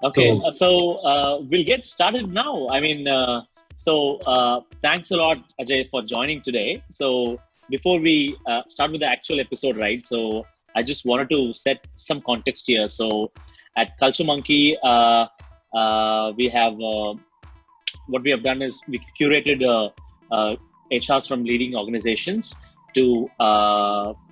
Okay, So, we'll get started now. Thanks a lot, Ajay, for joining today. So, before we start with the actual episode, right? So, I just wanted to set some context here. So, at Culture Monkey, we have what we have done is we curated HRs from leading organizations to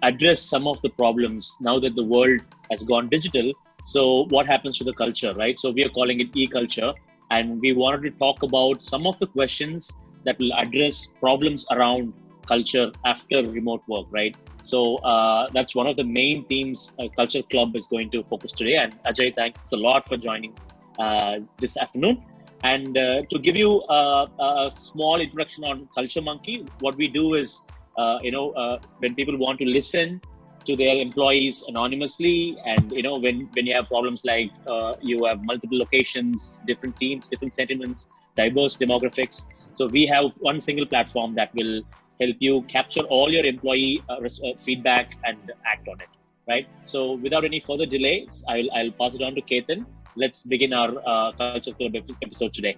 address some of the problems now that the world has gone digital. So, what happens to the culture, right? So, we are calling it e-culture, and we wanted to talk about some of the questions that will address problems around culture after remote work, right? So that's one of the main themes Culture Club is going to focus today. And Ajay, thanks a lot for joining this afternoon. And to give you a small introduction on Culture Monkey, what we do is, when people want to listen to their employees anonymously, and when you have problems like you have multiple locations, different teams, different sentiments, diverse demographics. So we have one single platform that will help you capture all your employee feedback and act on it. Right. So without any further delays, I'll pass it on to Ketan. Let's begin our Culture Club episode today.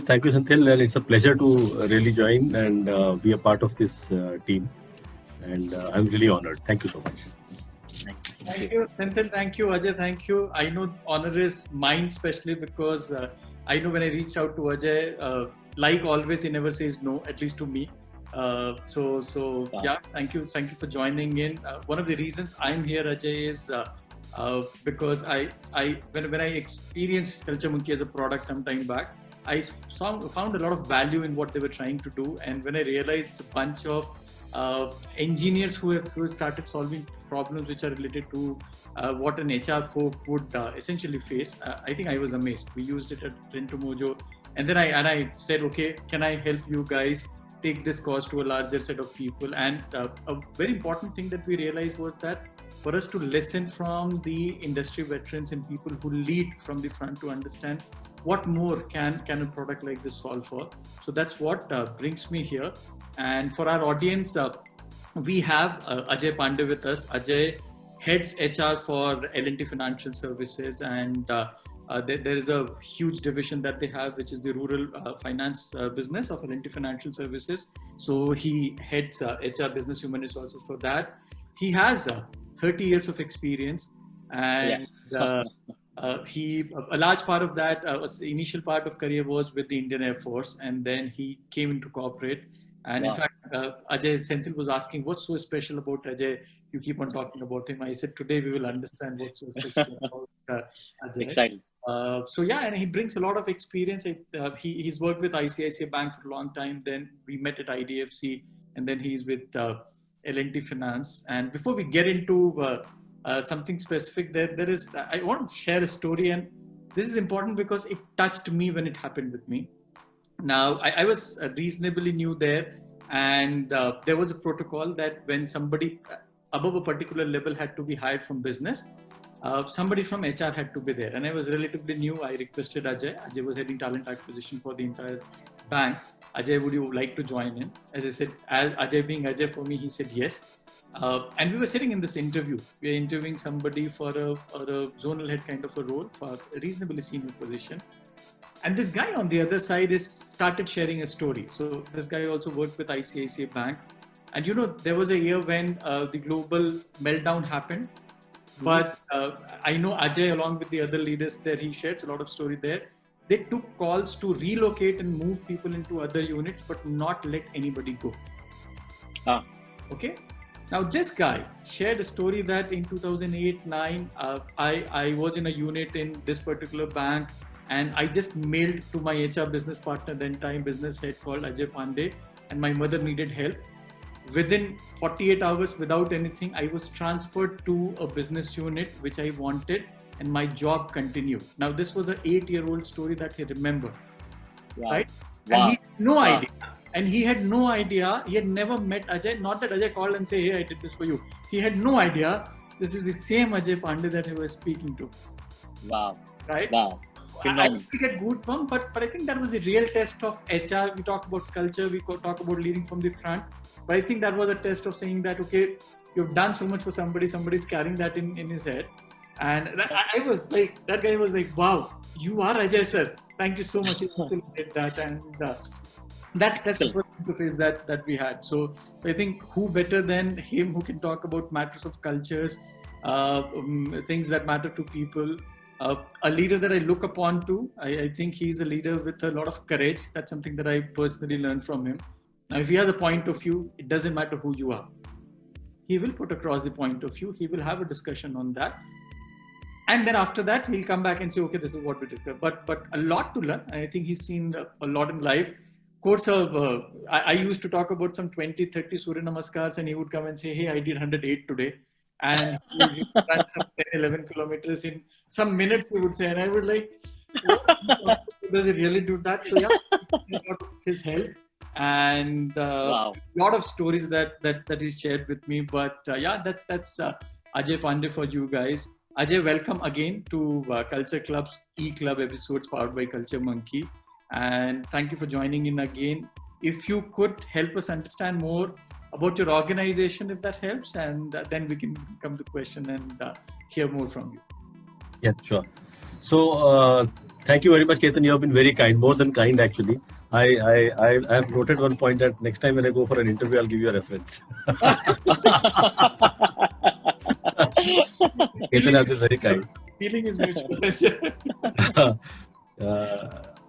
thank you, Santhil, and it's a pleasure to really join and be a part of this team. And I'm really honored. Thank you so much. Thank you, Senthil. Thank you, Ajay. Thank you. I know honor is mine, especially because I know when I reached out to Ajay, like always, he never says no, at least to me. Yeah, thank you for joining in. One of the reasons I'm here, Ajay, is because when I experienced Culture Monkey as a product some time back, I found a lot of value in what they were trying to do, and when I realized it's a bunch of engineers who have started solving problems which are related to what an HR folk would essentially face. I think I was amazed. We used it at Rento Mojo, and then I said, okay, can I help you guys take this cause to a larger set of people? And a very important thing that we realized was that for us to listen from the industry veterans and people who lead from the front to understand what more can a product like this solve for. So that's what brings me here. And for our audience, we have Ajay Pandey with us. Ajay heads HR for L&T Financial Services, and there is a huge division that they have, which is the rural finance business of L&T Financial Services. So he heads HR business human resources for that. He has 30 years of experience, and a large part of that the initial part of career was with the Indian Air Force, and then he came into corporate. And in fact, Ajay, Senthil was asking, what's so special about Ajay? You keep on talking about him. I said, today we will understand what's so special about Ajay. Exciting. And he brings a lot of experience. He's worked with ICICI Bank for a long time. Then we met at IDFC, and then he's with L&T Finance. And before we get into something specific, I want to share a story, and this is important because it touched me when it happened with me. Now, I was reasonably new there, and there was a protocol that when somebody above a particular level had to be hired from business, somebody from HR had to be there. And I was relatively new. I requested Ajay. Ajay was heading talent acquisition for the entire bank. Ajay, would you like to join in? As I said, Ajay being Ajay for me, he said yes. And we were sitting in this interview. We were interviewing somebody for a zonal head kind of a role for a reasonably senior position. And this guy on the other side started sharing a story. So this guy also worked with ICICI Bank. And there was a year when the global meltdown happened. But I know Ajay, along with the other leaders there, he shares a lot of story there. They took calls to relocate and move people into other units, but not let anybody go. Okay. Now, this guy shared a story that in 2008-9, I was in a unit in this particular bank, and I just mailed to my HR business partner, then time business head called Ajay Pandey, and my mother needed help. Within 48 hours, without anything, I was transferred to a business unit which I wanted, and my job continued. Now, this was an 8-year-old story that he remembered, right? And he had no idea. And he had no idea. He had never met Ajay. Not that Ajay called and say, "Hey, I did this for you." He had no idea. This is the same Ajay Pandey that he was speaking to. Wow. Right? Wow. I speak at Goosebumps, but I think that was a real test of HR. We talk about culture. We talk about leading from the front. But I think that was a test of saying that, okay, you've done so much for somebody. Somebody's carrying that in his head. And I was like, that guy was like, wow, you are Ajay sir. Thank you so much. He actually did that. And that's the Excellent. first interface that we had. So I think who better than him who can talk about matters of cultures, things that matter to people. A leader that I look upon to. I think he's a leader with a lot of courage. That's something that I personally learned from him. Now, if he has a point of view, it doesn't matter who you are. He will put across the point of view. He will have a discussion on that. And then after that, he'll come back and say, okay, this is what we discussed. But a lot to learn. I think he's seen a lot in life. Course of, I used to talk about some 20, 30 Surya Namaskars, and he would come and say, hey, I did 108 today. And he ran some 10, 11 kilometers in some minutes, he would say. And I would like, does he really do that? So yeah, a lot of his health and Wow. a lot of stories that he shared with me. But yeah, that's Ajay Pandey for you guys. Ajay, welcome again to Culture Club's E-Club episodes powered by Culture Monkey. And thank you for joining in again. If you could help us understand more about your organization, if that helps, and then we can come to question and hear more from you. Yes, sure. So thank you very much, Ketan. You have been very kind, more than kind actually. I have noted one point that next time when I go for an interview, I'll give you a reference. Ketan has been very kind. Feeling is mutual.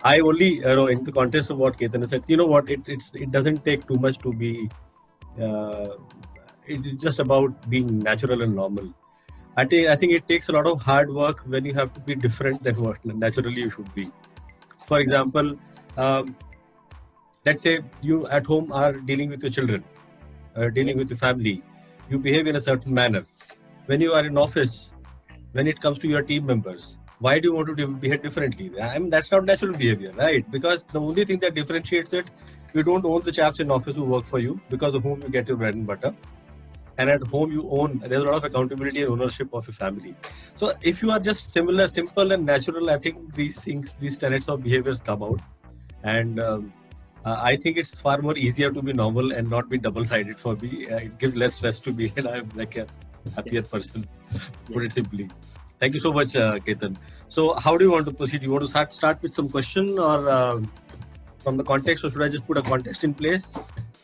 I only, in the context of what Ketan has said, you know what, it doesn't take too much to be, it's just about being natural and normal. I think it takes a lot of hard work when you have to be different than what naturally you should be. For example, let's say you at home are dealing with your children, dealing with your family, you behave in a certain manner. When you are in office, when it comes to your team members, why do you want to behave differently? I mean, that's not natural behavior, right? Because the only thing that differentiates it, you don't own the chaps in office who work for you, because of whom you get your bread and butter. And at home you own, there's a lot of accountability and ownership of your family. So if you are just similar, simple and natural, I think these things, these tenets of behaviors come out. And I think it's far more easier to be normal and not be double-sided for me. It gives less stress to me, and I'm like a happier person, put it simply. Thank you so much, Ketan. So how do you want to proceed? You want to start with some question or from the context, or should I just put a context in place?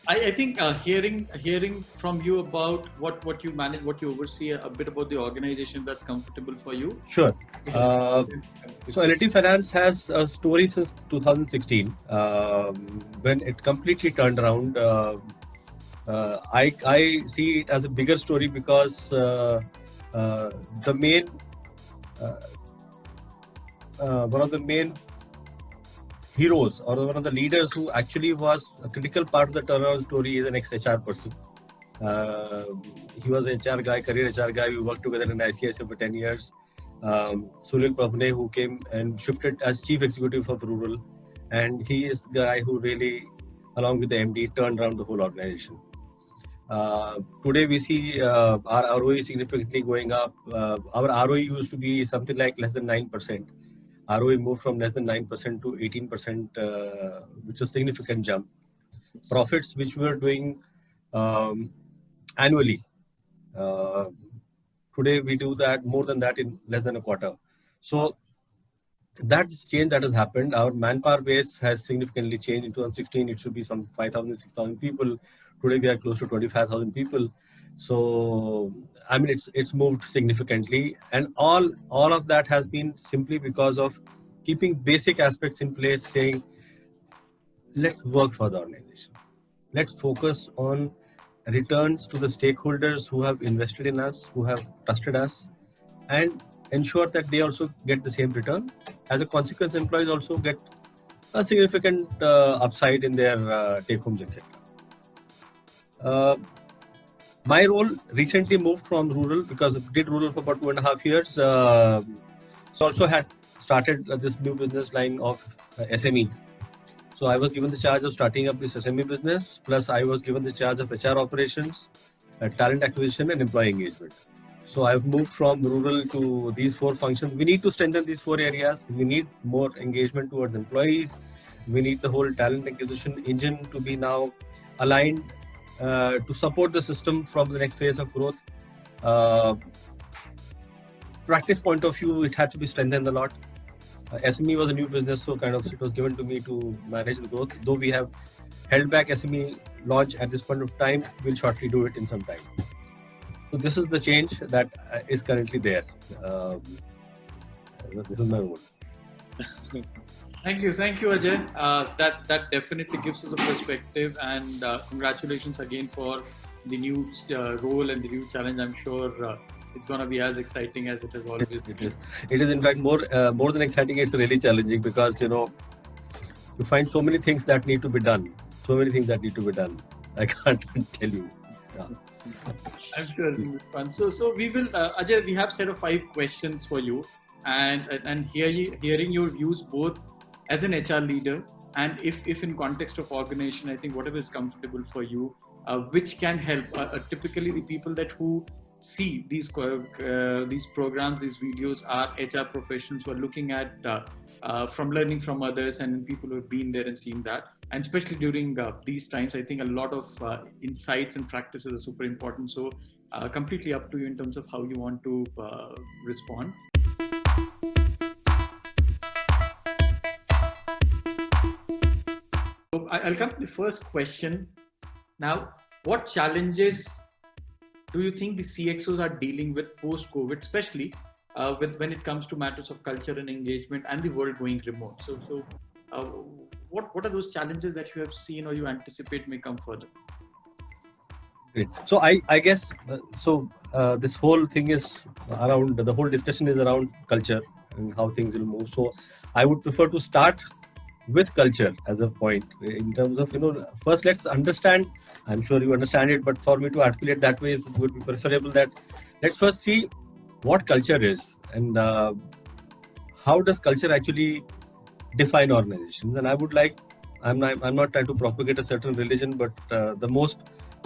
I think hearing from you about what you manage, what you oversee, a bit about the organization that's comfortable for you. Sure. So L&T Finance has a story since 2016 when it completely turned around. I see it as a bigger story because the main one of the main heroes or one of the leaders who actually was a critical part of the turnaround story is an ex-HR person. He was an HR guy, career HR guy. We worked together in ICICI for 10 years. Sunil Prabhane, who came and shifted as chief executive of Rural. And he is the guy who really, along with the MD, turned around the whole organization. Today we see our ROE significantly going up. Our ROE used to be something like less than 9%. ROE moved from less than 9% to 18%, which was a significant jump. Profits, which we were doing annually, today we do that more than that in less than a quarter. So that's change that has happened. Our manpower base has significantly changed. In 2016, it should be some 5,000, 6,000 people. Today we are close to 25,000 people. So I mean, it's moved significantly, and all of that has been simply because of keeping basic aspects in place, saying, let's work for the organization. Let's focus on returns to the stakeholders who have invested in us, who have trusted us, and ensure that they also get the same return. As a consequence, employees also get a significant upside in their take-homes, etc. My role recently moved from Rural because I did Rural for about 2.5 years. So also had started this new business line of SME. So I was given the charge of starting up this SME business, plus I was given the charge of HR operations, talent acquisition and employee engagement. So I've moved from Rural to these 4 functions. We need to strengthen these 4 areas. We need more engagement towards employees. We need the whole talent acquisition engine to be now aligned to support the system from the next phase of growth. practice point of view, it had to be strengthened a lot. SME was a new business, so kind of it was given to me to manage the growth. Though we have held back SME launch at this point of time, we'll shortly do it in some time. So this is the change that is currently there. This is my role. Thank you, Ajay. That definitely gives us a perspective, and congratulations again for the new role and the new challenge. I'm sure it's going to be as exciting as it has always been. It is in fact more than exciting. It's really challenging because you find so many things that need to be done. I can't tell you. Yeah. I'm sure it'll be fun. So we will, Ajay. We have set of 5 questions for you, and hearing your views both as an HR leader and if in context of organization, I think whatever is comfortable for you, which can help. Typically, the people who see these programs, these videos are HR professionals who are looking at from learning from others and people who have been there and seen that. And especially during these times, I think a lot of insights and practices are super important. So completely up to you in terms of how you want to respond. So I'll come to the first question. Now, what challenges do you think the CXOs are dealing with post-COVID, especially when it comes to matters of culture and engagement and the world going remote? So what are those challenges that you have seen or you anticipate may come further? Great. So I guess this whole thing is around, the whole discussion is around culture and how things will move. So I would prefer to start with culture as a point in terms of, first let's understand, I'm sure you understand it, but for me to articulate that way would be preferable. That let's first see what culture is and how does culture actually define organizations. And I would like, I'm not trying to propagate a certain religion, but the most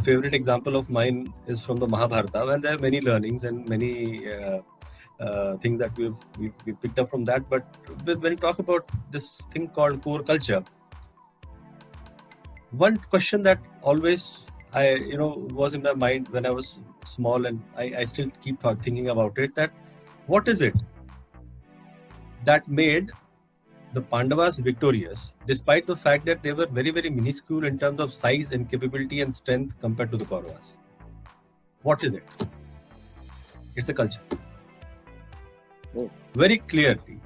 favorite example of mine is from the Mahabharata, and there are many learnings and many things that we've picked up from that. But when you talk about this thing called core culture, one question that always was in my mind when I was small, and I still keep thinking about it, that what is it that made the Pandavas victorious despite the fact that they were very, very minuscule in terms of size and capability and strength compared to the Kauravas? What is it? It's a culture. Very clearly,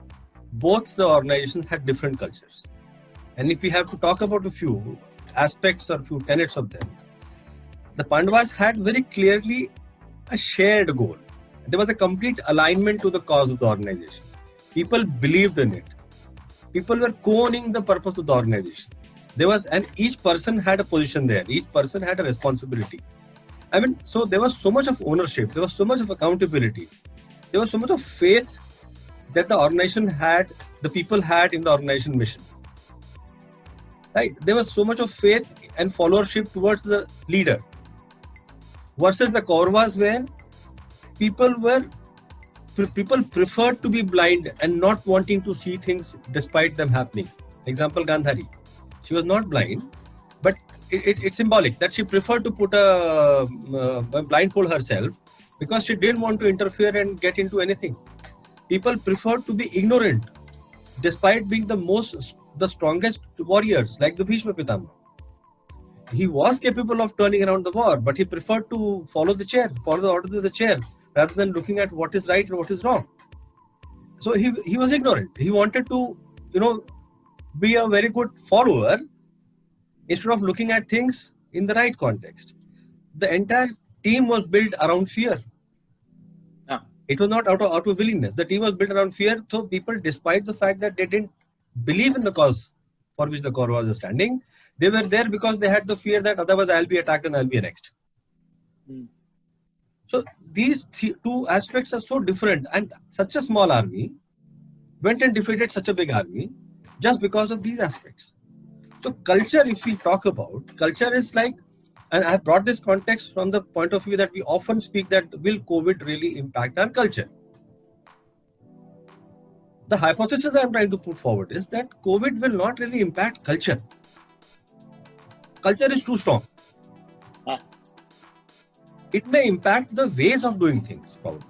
both the organizations had different cultures. And if we have to talk about a few aspects or a few tenets of them, the Pandavas had very clearly a shared goal. There was a complete alignment to the cause of the organization. People believed in it. People were co-owning the purpose of the organization. And each person had a position there. Each person had a responsibility. So there was so much of ownership. There was so much of accountability. There was so much of faith that the organization had, the people had in the organization mission. Right? There was so much of faith and followership towards the leader. Versus the Kauravas, where people preferred to be blind and not wanting to see things despite them happening. Example, Gandhari. She was not blind, but it's symbolic that she preferred to put a blindfold herself because she didn't want to interfere and get into anything. People preferred to be ignorant despite being the strongest warriors, like the Bhishma Pitama. He was capable of turning around the war, but he preferred to follow the orders of the chair, rather than looking at what is right and what is wrong. So he was ignorant. He wanted to, be a very good follower instead of looking at things in the right context. The entire team was built around fear. Yeah. It was not out of willingness. The team was built around fear. So people, despite the fact that they didn't believe in the cause for which the Kauravas were standing, they were there because they had the fear that otherwise I'll be attacked and I'll be next. So these two aspects are so different, and such a small army went and defeated such a big army just because of these aspects. So culture, if we talk about, culture is like, and I have brought this context from the point of view that we often speak that will COVID really impact our culture? The hypothesis I'm trying to put forward is that COVID will not really impact culture. Culture is too strong. It may impact the ways of doing things, probably.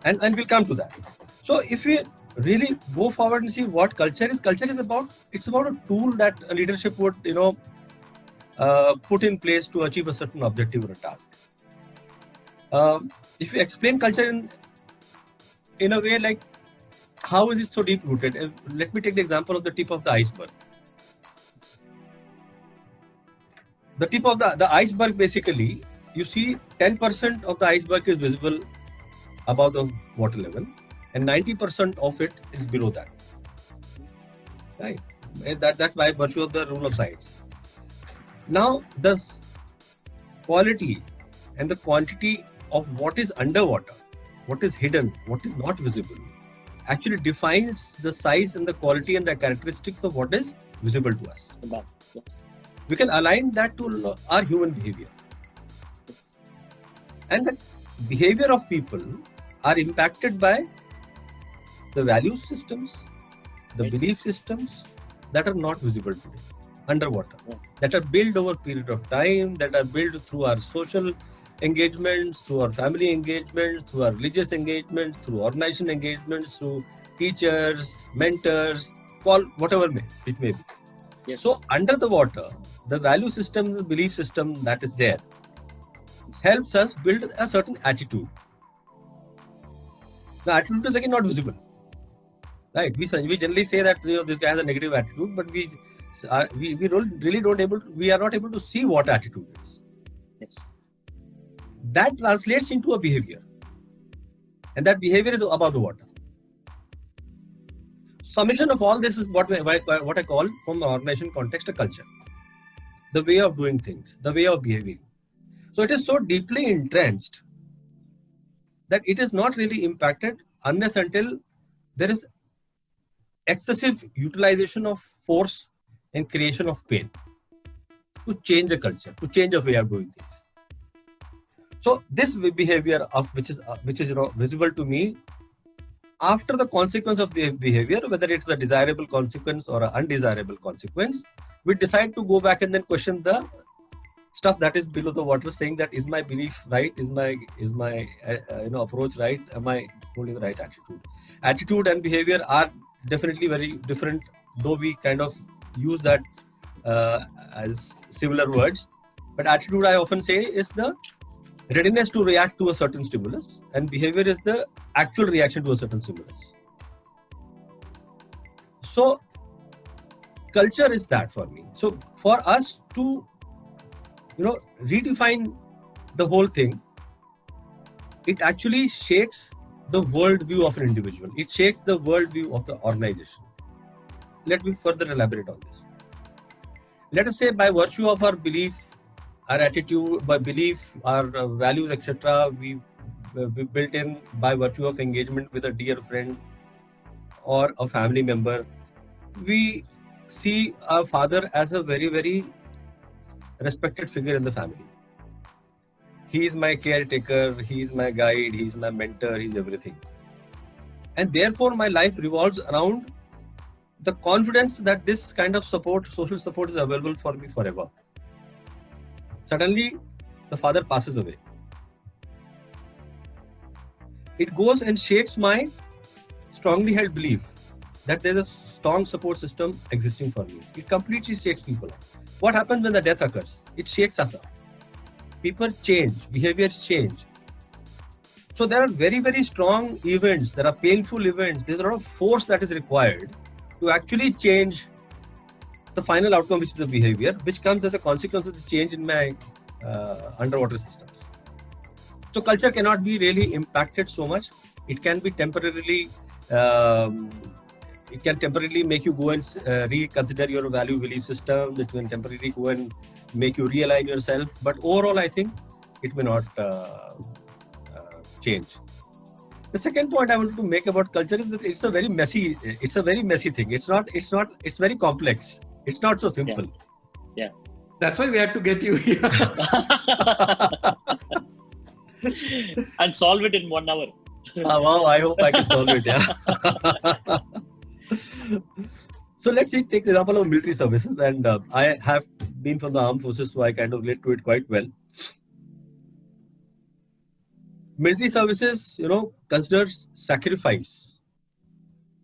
And we'll come to that. So if we really go forward and see what culture is about, it's about a tool that a leadership would, put in place to achieve a certain objective or a task. If you explain culture in a way like, how is it so deep rooted? Let me take the example of the tip of the iceberg. The tip of the iceberg, basically, you see 10% of the iceberg is visible above the water level, and 90% of it is below that. Right? That's by virtue of the rule of science. Now, the quality and the quantity of what is underwater, what is hidden, what is not visible, actually defines the size and the quality and the characteristics of what is visible to us. Yes. We can align that to our human behavior. Yes. And the behavior of people are impacted by the value systems, the belief systems that are not visible today, underwater, that are built over a period of time, that are built through our social engagements, through our family engagements, through our religious engagements, through organization engagements, through teachers, mentors, call whatever it may be. Yes. So under the water, the value system, the belief system that is there helps us build a certain attitude. The attitude is again not visible, right? We generally say that this guy has a negative attitude, but we are not able to see what attitude is. Yes. That translates into a behavior, and that behavior is above the water. Summation of all this is what I call, from the organization context, a culture. The way of doing things, the way of behaving. So it is so deeply entrenched that it is not really impacted unless until there is excessive utilization of force and creation of pain to change a culture, to change a way of doing things. So this behavior of which is visible to me, after the consequence of the behavior, whether it's a desirable consequence or an undesirable consequence, we decide to go back and then question the stuff that is below the water, saying that, is my belief right? Is my approach right? Am I holding the right attitude? Attitude and behavior are definitely very different, though we kind of use that as similar words. But attitude, I often say, is the readiness to react to a certain stimulus, and behavior is the actual reaction to a certain stimulus. So culture is that for me. So for us to redefine the whole thing, it actually shakes the worldview of an individual. It shakes the worldview of the organization. Let me further elaborate on this. Let us say, by virtue of our belief, our attitude, by belief, our values, etc., we built in by virtue of engagement with a dear friend or a family member, we see our father as a very, very respected figure in the family. He is my caretaker, he is my guide, he is my mentor, he is everything. And therefore, my life revolves around the confidence that this kind of support, social support, is available for me forever. Suddenly, the father passes away. It goes and shakes my strongly held belief that there is a strong support system existing for me. It completely shakes people up. What happens when the death occurs? It shakes us up. People change, behaviors change. So there are very, very strong events, there are painful events, there's a lot of force that is required to actually change the final outcome, which is the behavior, which comes as a consequence of the change in my underwater systems. So culture cannot be really impacted so much. It can be temporarily, it can temporarily make you go and reconsider your value belief system. It can temporarily go and make you realign yourself. But overall, I think it may not change. The second point I wanted to make about culture is that it's a very messy thing. It's very complex. It's not so simple. Yeah. That's why we had to get you here. And solve it in 1 hour. Wow, I hope I can solve it. Yeah. So let's take the example of military services, and I have been from the armed forces, so I kind of relate to it quite well. Military services, considers sacrifice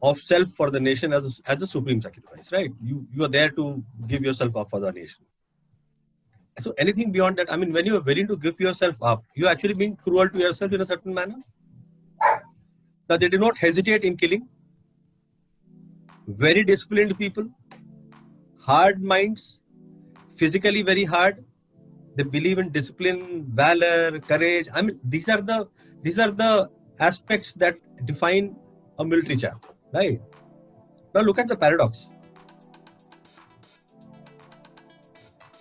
of self for the nation as a supreme sacrifice, right? You are there to give yourself up for the nation. So anything beyond that, I mean, when you are willing to give yourself up, you're actually being cruel to yourself in a certain manner. Now, they do not hesitate in killing. Very disciplined people, hard minds, physically very hard. They believe in discipline, valor, courage. I mean, these are the aspects that define a military chap, right? Now look at the paradox.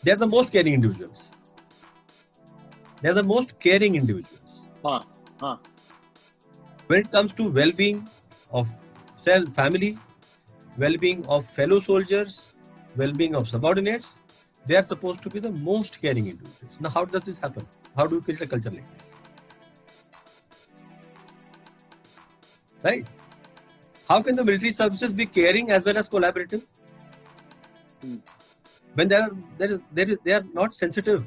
They are the most caring individuals. They are the most caring individuals. When it comes to well-being of self, family, well-being of fellow soldiers, well-being of subordinates, they are supposed to be the most caring individuals. Now, how does this happen? How do you create a culture like this? Right? How can the military services be caring as well as collaborative? When they are not sensitive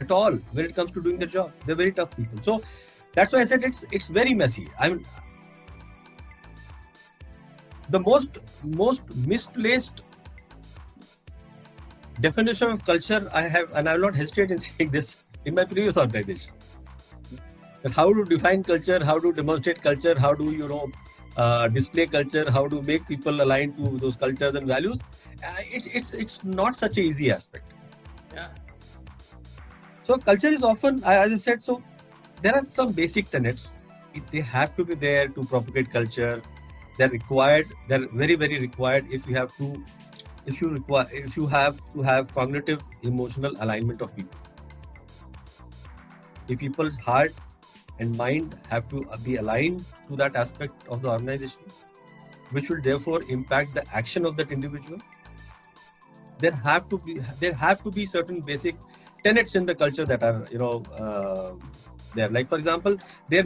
at all when it comes to doing their job. They're very tough people. So that's why I said it's very messy. I mean, the most misplaced definition of culture I have, and I will not hesitate in saying this, in my previous organization. That how to define culture, how to demonstrate culture, how do display culture, how to make people align to those cultures and values. It's not such an easy aspect. Yeah. So culture is often, as I said, so there are some basic tenets. They have to be there to propagate culture. They're required. They're very, very required if you have to have cognitive, emotional alignment of people. If people's heart and mind have to be aligned to that aspect of the organization, which will therefore impact the action of that individual. There have to be certain basic tenets in the culture that are there. Like for example, there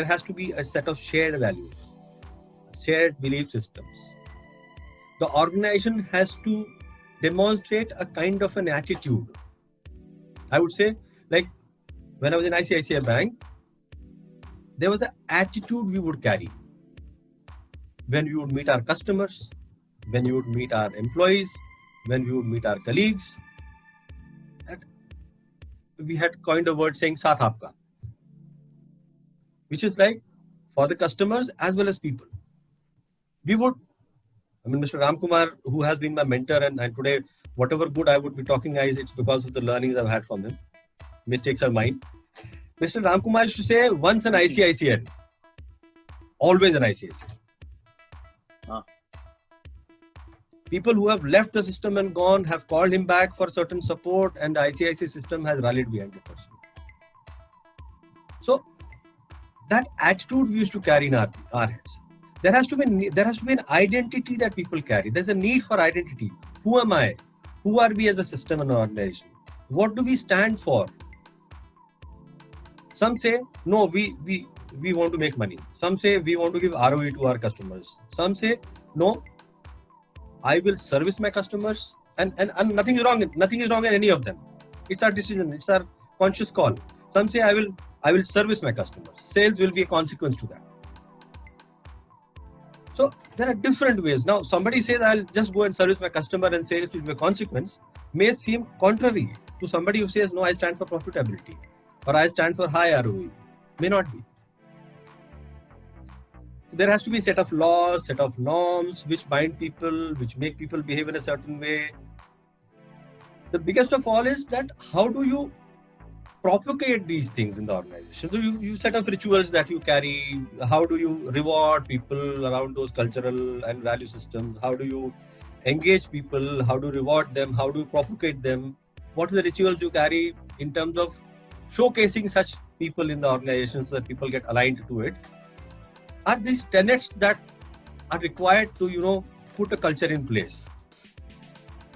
has to be a set of shared values, shared belief systems. The organization has to demonstrate a kind of an attitude. I would say, like when I was in ICICI Bank, there was an attitude we would carry when we would meet our customers, when we would meet our employees, when we would meet our colleagues. That we had coined a word saying "Saath aapka," which is like for the customers as well as people. Mr. Ramkumar, who has been my mentor, and today whatever good I would be talking it's because of the learnings I've had from him. Mistakes are mine. Mr. Ramkumar used to say, once an ICICI, always an ICICI. People who have left the system and gone have called him back for certain support, and the ICICI system has rallied behind the person. So that attitude we used to carry in our heads. There has to be an identity that people carry. There's a need for identity. Who am I? Who are we as a system and organization? What do we stand for? Some say, no, we want to make money. Some say we want to give ROE to our customers. Some say, no, I will service my customers, and nothing is wrong in any of them. It's our decision. It's our conscious call. Some say I will service my customers. Sales will be a consequence to that. So there are different ways. Now somebody says I'll just go and service my customer and sales will be a consequence, may seem contrary to somebody who says, no, I stand for profitability or I stand for high ROE. May not be. There has to be a set of laws, set of norms which bind people, which make people behave in a certain way. The biggest of all is that how do you propagate these things in the organization? So you set of rituals that you carry. How do you reward people around those cultural and value systems? How do you engage people? How do you reward them? How do you propagate them? What are the rituals you carry in terms of showcasing such people in the organization so that people get aligned to it? Are these tenets that are required to, put a culture in place?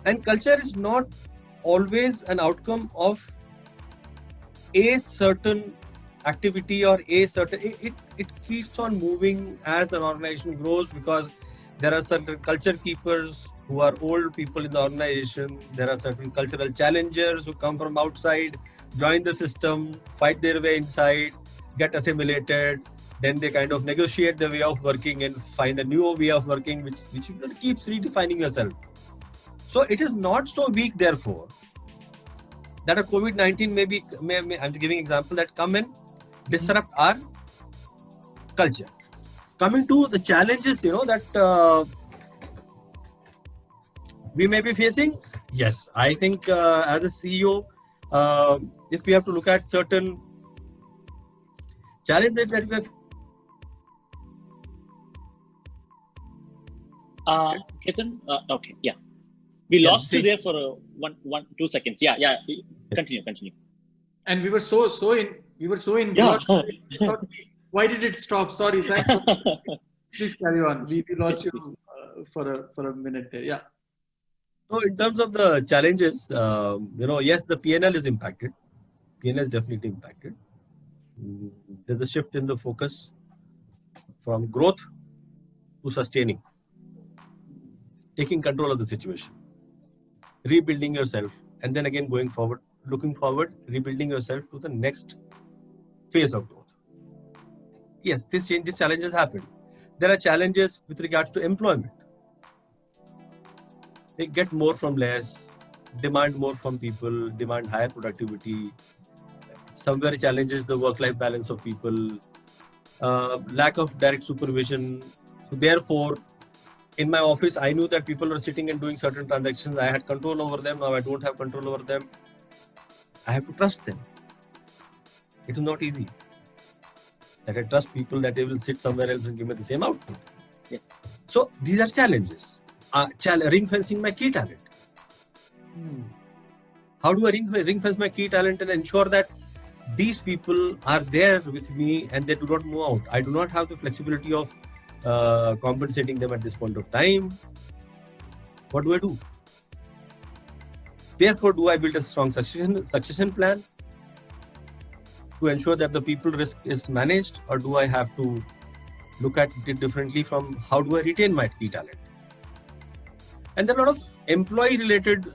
And culture is not always an outcome of a certain activity or it keeps on moving as an organization grows, because there are certain culture keepers who are old people in the organization. There are certain cultural challengers who come from outside, join the system, fight their way inside. get assimilated. Then they kind of negotiate the way of working and find a new way of working, which keeps redefining yourself. So it is not so weak, therefore, that a COVID-19 I'm giving example that come and disrupt our culture. Coming to the challenges, that we may be facing. Yes, I think as a CEO, if we have to look at certain challenges that we have. Ketan, okay, yeah. We lost you there for 2 seconds. Yeah. Continue. And we were so in. Yeah. Why did it stop? Sorry. Thanks. Please carry on. We lost you for a minute there. Yeah. So in terms of the challenges, yes, the PNL is impacted. PNL is definitely impacted. There's a shift in the focus from growth to sustaining, taking control of the situation, rebuilding yourself, and then again going forward, looking forward, rebuilding yourself to the next phase of growth. Yes, these challenges happen. There are challenges with regards to employment. They get more from less, demand more from people, demand higher productivity. Somewhere challenges the work-life balance of people, lack of direct supervision. So therefore, in my office, I knew that people were sitting and doing certain transactions. I had control over them. Now I don't have control over them. I have to trust them. It is not easy. That I trust people that they will sit somewhere else and give me the same output. Yes. So these are challenges. Ring fencing my key talent. How do I ring fence my key talent and ensure that these people are there with me and they do not move out? I do not have the flexibility of compensating them at this point of time. What do I do? Therefore, do I build a strong succession plan to ensure that the people risk is managed, or do I have to look at it differently from how do I retain my key talent? And there are a lot of employee-related,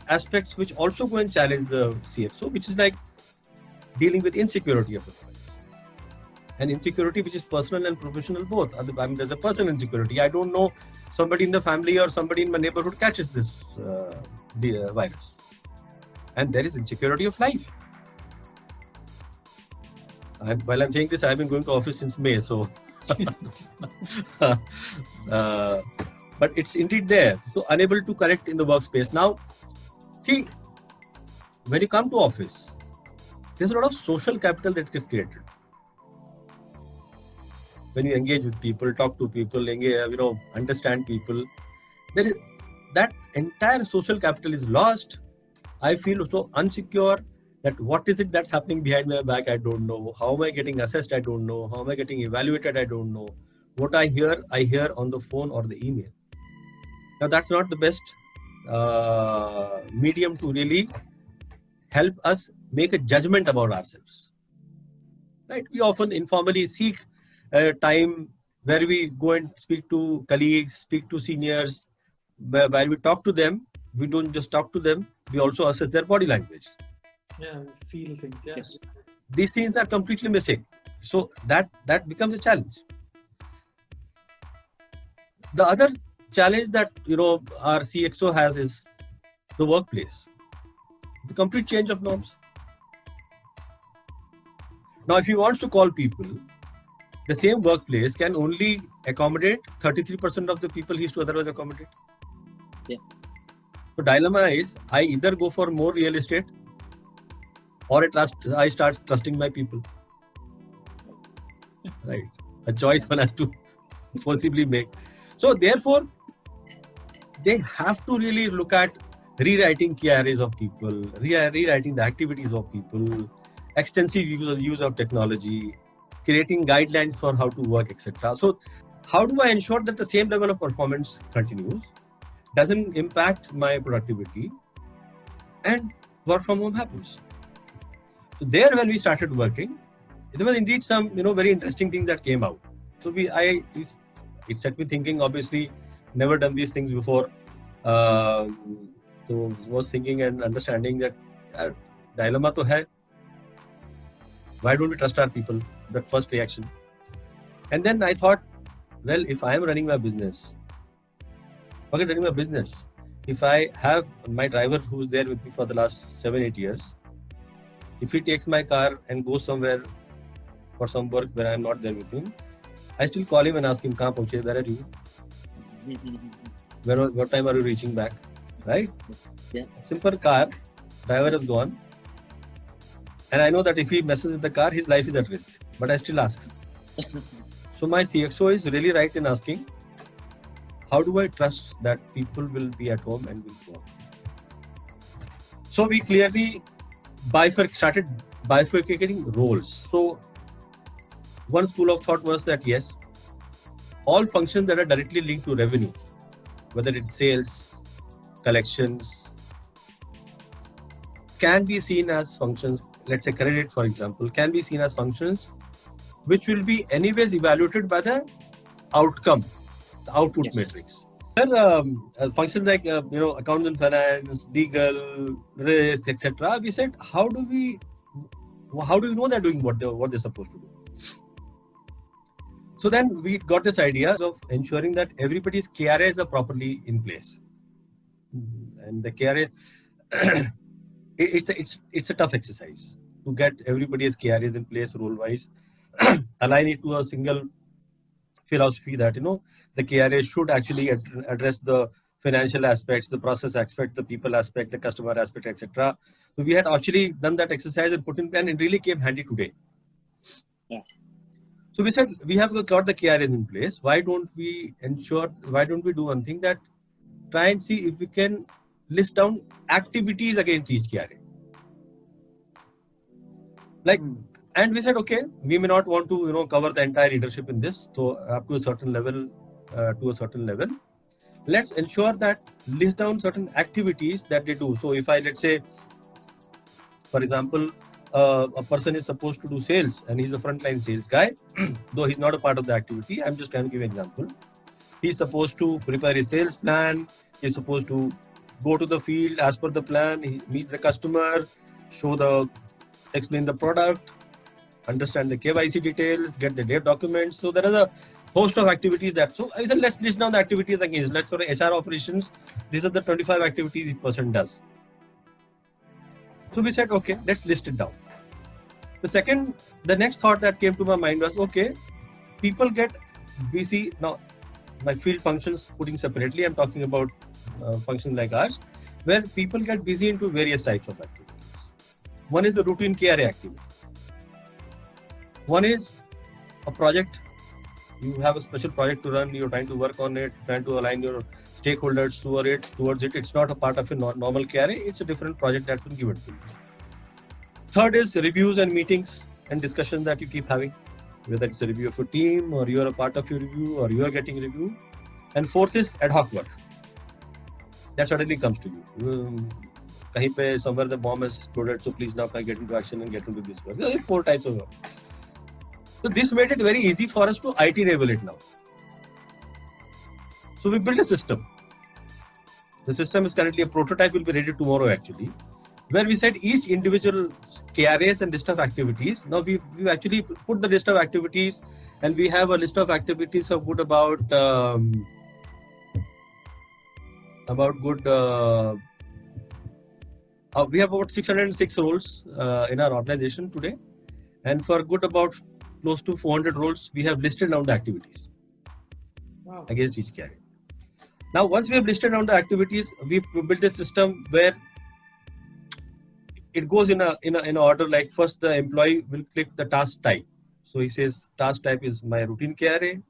aspects which also go and challenge the CXO, which is like dealing with insecurity of employees. And insecurity which is personal and professional both. I mean, there's a personal insecurity. I don't know somebody in the family or somebody in my neighborhood catches this virus. And there is insecurity of life. While I'm saying this, I've been going to office since May, so but it's indeed there. So unable to connect in the workspace. Now, see, when you come to office, there's a lot of social capital that gets created. When you engage with people, talk to people, understand people, there is that entire social capital is lost. I feel so unsecure that what is it that's happening behind my back, I don't know. How am I getting assessed, I don't know. How am I getting evaluated, I don't know. What I hear on the phone or the email. Now that's not the best medium to really help us make a judgment about ourselves. Right? We often informally seek a time where we go and speak to colleagues, speak to seniors. While we talk to them, we don't just talk to them, we also assess their body language. Yeah, feel things. Yeah. Yes. These things are completely missing. So that becomes a challenge. The other challenge that our CXO has is the workplace. The complete change of norms. Now, if he wants to call people, the same workplace can only accommodate 33% of the people he used to otherwise accommodate. Yeah. So dilemma is, I either go for more real estate or I start trusting my people. Right. A choice one has to forcibly make. So therefore, they have to really look at rewriting key areas of people, rewriting the activities of people, extensive use of technology, creating guidelines for how to work, etc. So how do I ensure that the same level of performance continues, doesn't impact my productivity, and work from home happens? So there, when we started working, there was indeed some very interesting things that came out. So it set me thinking. Obviously, never done these things before. So was thinking and understanding that dilemma to hai. Why don't we trust our people? That first reaction. And then I thought, well, if I am running my business, forget running my business. If I have my driver who's there with me for the last 7-8 years, if he takes my car and goes somewhere for some work where I'm not there with him, I still call him and ask him, "Kahan pahuche? Where are you? What time are you reaching back?" Right? Yeah. Simple car, driver is gone. And I know that if he messes with the car, his life is at risk. But I still ask. So my CXO is really right in asking, how do I trust that people will be at home and will work? So we clearly started bifurcating roles. So one school of thought was that yes, all functions that are directly linked to revenue, whether it's sales, collections, can be seen as functions. Let's say credit, for example, can be seen as functions which will be anyways evaluated by the outcome, the output matrix. Functions like accounts and finance, legal, risk, etc. We said, how do we know they're doing what they're supposed to do? So then we got this idea of ensuring that everybody's KRAs are properly in place, and the KRA it's a tough exercise to get everybody's KRAs in place role-wise, align it to a single philosophy that the KRA should actually address the financial aspects, the process aspect, the people aspect, the customer aspect, etc. So we had actually done that exercise and put in plan, and it really came handy today. Yeah. So we said we have got the KRAs in place. Why don't we do one thing, that try and see if we can list down activities against each KRA. And we said, okay, we may not want to cover the entire leadership in this. So up to a certain level, let's ensure that list down certain activities that they do. So if let's say, for example, a person is supposed to do sales and he's a frontline sales guy, though he's not a part of the activity. I'm just trying to give an example. He's supposed to prepare his sales plan. He's supposed to go to the field as per the plan. He meet the customer, explain the product, understand the KYC details, get the dev documents. So there is a host of activities so I said, let's list down the activities against. Let's for HR operations, these are the 25 activities each person does. So we said, okay, let's list it down. The next thought that came to my mind was, okay, people get busy. Now, my field functions putting separately, I'm talking about functions like ours, where people get busy into various types of activities. One is the routine KRA activity. One is a project. You have a special project to run. You're trying to work on it, trying to align your stakeholders towards it. It's not a part of a normal KRA. It's a different project that's been given to you. Third is reviews and meetings and discussions that you keep having, whether it's a review of a team or you're a part of your review or you are getting review. And fourth is ad hoc work. That suddenly comes to you. Somewhere the bomb is exploded, so please now get into action and get into this work. There are 4 types of work. So this made it very easy for us to IT enable it now. So we built a system. The system is currently a prototype, will be ready tomorrow actually, where we said each individual KRAs and list of activities. Now we've actually put the list of activities, and we have a list of activities of good we have about 606 roles in our organization today, and for good about close to 400 roles, we have listed down the activities against each KRA. Now, once we have listed down the activities, we've built a system where it goes in a order. Like first, the employee will click the task type. So he says task type is my routine KRA,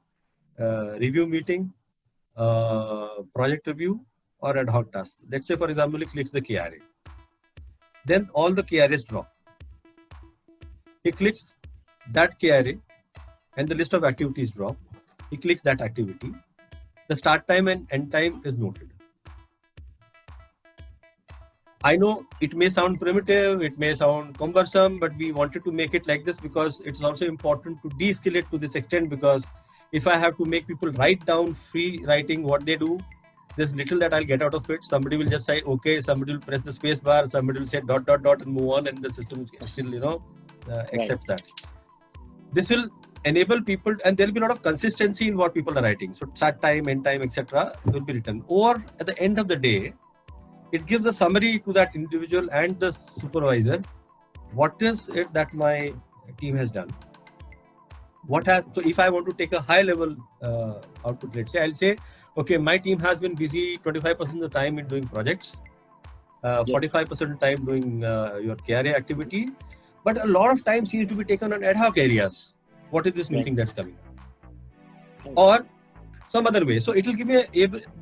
review meeting, project review, or ad hoc task. Let's say, for example, he clicks the KRA. Then all the KRAs drop. He clicks that KRA and the list of activities drop. He clicks that activity. The start time and end time is noted. I know it may sound primitive, it may sound cumbersome, but we wanted to make it like this because it's also important to de-skill it to this extent, because if I have to make people write down free writing what they do, there's little that I'll get out of it. Somebody will just say, okay, somebody will press the space bar, somebody will say ... and move on, and the system is still, accept that. This will enable people, and there will be a lot of consistency in what people are writing. So start time, end time, etc. will be written. Or at the end of the day, it gives a summary to that individual and the supervisor. What is it that my team has done? So if I want to take a high level output, let's say, I'll say, okay, my team has been busy 25% of the time in doing projects, 45% of the time doing your KRA activity, but a lot of time seems to be taken on ad hoc areas. What is this new thing that's coming? Or some other way. So it will give me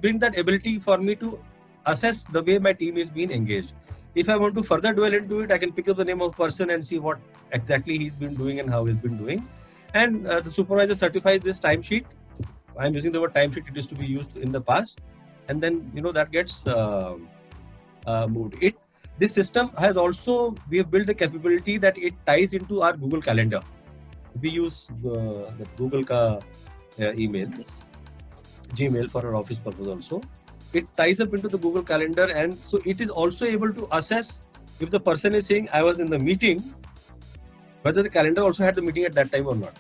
bring that ability for me to assess the way my team is being engaged. If I want to further dwell into it, I can pick up the name of a person and see what exactly he's been doing and how he's been doing. And the supervisor certifies this timesheet. I'm using the word timesheet. It is to be used in the past, and then that gets moved. This system has also, we have built the capability that it ties into our Google Calendar. We use the Google email, Gmail for our office purpose also. It ties up into the Google Calendar, and so it is also able to assess if the person is saying I was in the meeting, whether the calendar also had the meeting at that time or not.